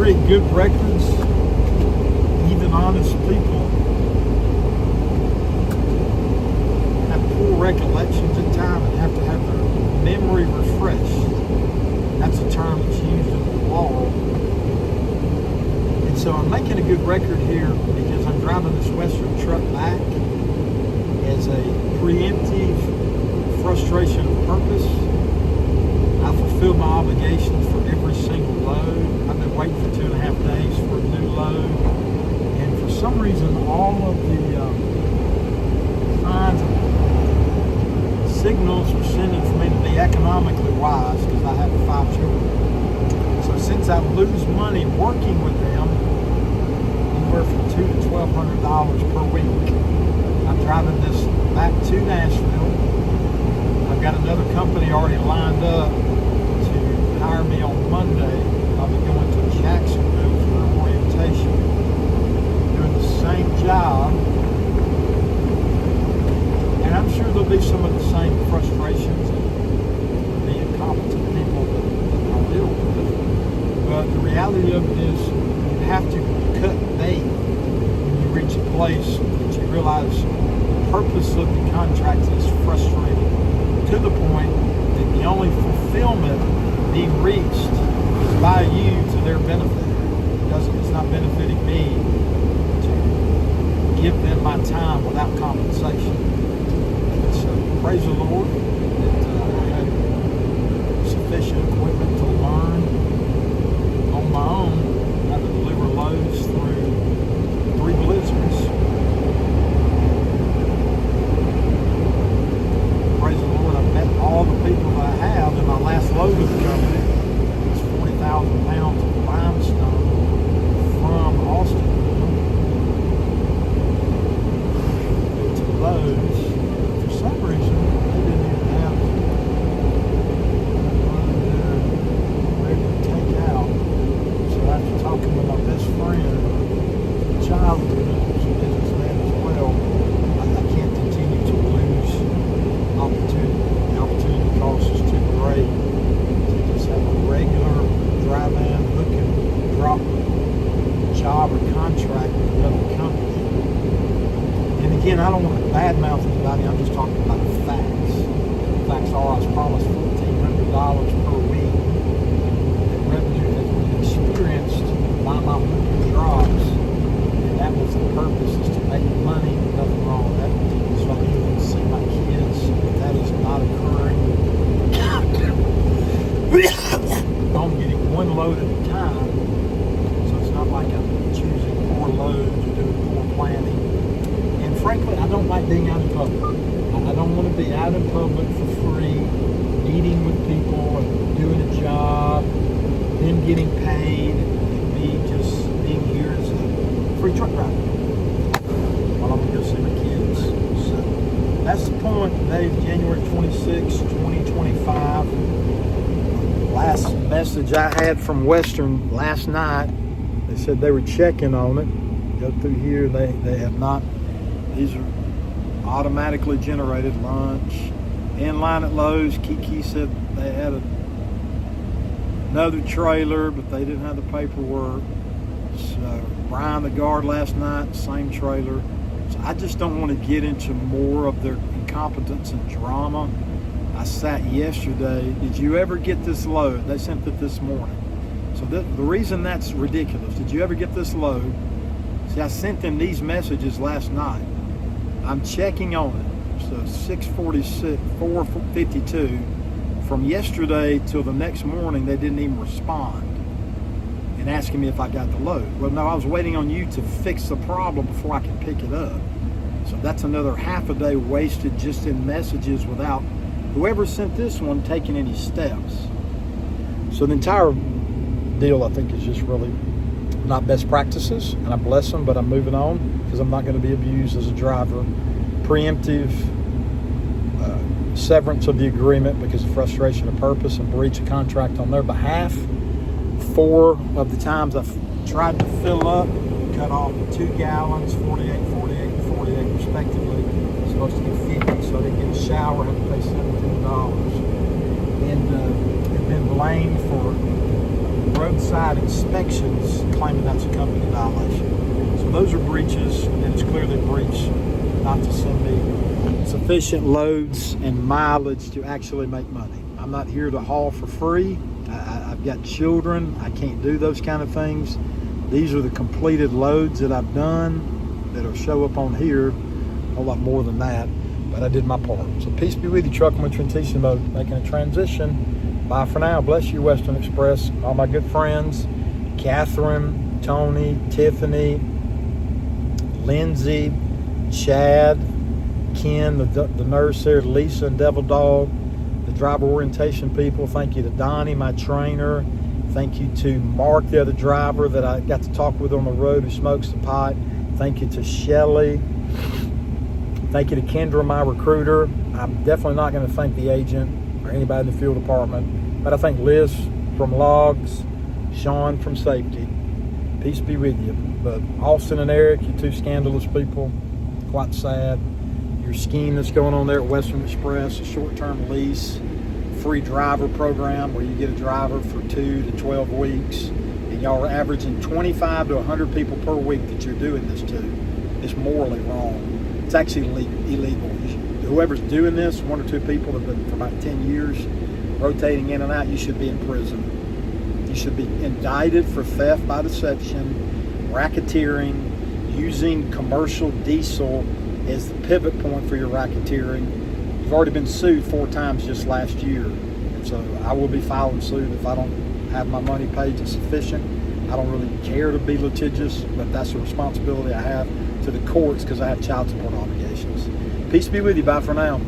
carry good records, even honest people have poor recollections at times and have to have their memory refreshed. That's a term that's used in the law. And so I'm making a good record here because I'm driving this Western truck back as a preemptive frustration of purpose. I fulfilled my obligations for every single load. I've been waiting for 2.5 days for a new load. And for some reason, all of the kinds of signals are sending for me to be economically wise because I have 5 children. So since I lose money working with them, anywhere from $200 to $1,200 per week, I'm driving this back to Nashville. I've got another company already lined up to hire me on Monday. I'll be going to Jacksonville for an orientation, doing the same job. And I'm sure there'll be some of the same frustrations and the incompetent people that I'll deal with. But the reality of it is you have to cut bait when you reach a place that you realize the purpose of the contract is frustrating to the point that the only fulfillment being reached is by you to their benefit. It's not benefiting me to give them my time without compensation. And so praise the Lord that I had sufficient equipment to learn on my own how to deliver loads through 3 blizzards. Praise the Lord, I've met all the people that I have in my last load of the company. It's 40,000 pounds of limestone from Austin to loads. For some reason, they didn't even have one there ready to take out. So after talking with my best friend, childhood, who's a businessman as well, I can't continue to lose opportunity. The opportunity cost is too great to just have a regular drive-in, hook and drop job or contract with another company. And again, I don't want to badmouth anybody, I'm just talking about the facts. The facts are I was promised $1,400 per week. The revenue has been experienced by my hook and drops. And that was the purpose, is to make money, nothing wrong with that. So I can even see my kids, but that is not occurring. I'm getting 1 load at a time, so it's not like I'm choosing 4 loads or doing 4 planning. And frankly, I don't like being out in public. I don't want to be out in public for free, eating with people and doing a job, them getting paid, and me just being here as a free truck driver while I'm going to go see my kids. So that's the point. Today is January 26, 2025. Last message I had from Western last night, they said they were checking on it. Go through here, they have not. These are automatically generated lunch. In line at Lowe's, Kiki said they had another trailer, but they didn't have the paperwork. So Brian the guard last night, same trailer. So I just don't want to get into more of their incompetence and drama. I sat yesterday. Did you ever get this load? They sent it this morning. So the reason that's ridiculous, did you ever get this load? See, I sent them these messages last night. I'm checking on it. So 6:46, 4:52. From yesterday till the next morning, they didn't even respond and asking me if I got the load. Well, no, I was waiting on you to fix the problem before I could pick it up. So that's another half a day wasted just in messages without whoever sent this one taking any steps. So the entire deal, I think, is just really not best practices, and I bless them, but I'm moving on because I'm not going to be abused as a driver. Preemptive severance of the agreement because of frustration of purpose and breach of contract on their behalf. 4 of the times I've tried to fill up, cut off 2 gallons, 48, 48, and 48 respectively. I'm supposed to get 50, so I didn't get a shower, I had to pay $17. And have been blamed for road on-site inspections claiming that's a company violation. So those are breaches, and it's clearly a breach not to send me sufficient loads and mileage to actually make money. I'm not here to haul for free. I've got children. I can't do those kind of things. These are the completed loads that I've done that'll show up on here. A whole lot more than that, but I did my part. So peace be with you, trucking with Trentissimo, making a transition. Bye for now. Bless you, Western Express. All my good friends, Catherine, Tony, Tiffany, Lindsay, Chad, Ken, the nurse there, Lisa and Devil Dog, the driver orientation people. Thank you to Donnie, my trainer. Thank you to Mark, the other driver that I got to talk with on the road who smokes the pot. Thank you to Shelly. Thank you to Kendra, my recruiter. I'm definitely not going to thank the agent or anybody in the fuel department, but I thank Liz from Logs, Sean from Safety. Peace be with you. But Austin and Eric, you two scandalous people, quite sad. Your scheme that's going on there at Western Express, a short-term lease, free driver program where you get a driver for 2 to 12 weeks, and y'all are averaging 25 to 100 people per week that you're doing this to. It's morally wrong. It's actually illegal. Whoever's doing this, 1 or 2 people have been for about 10 years, rotating in and out, you should be in prison. You should be indicted for theft by deception, racketeering, using commercial diesel as the pivot point for your racketeering. You've already been sued 4 times just last year. And so I will be filing suit if I don't have my money paid to sufficient. I don't really care to be litigious, but that's a responsibility I have to the courts because I have child support obligations. Peace be with you. Bye for now.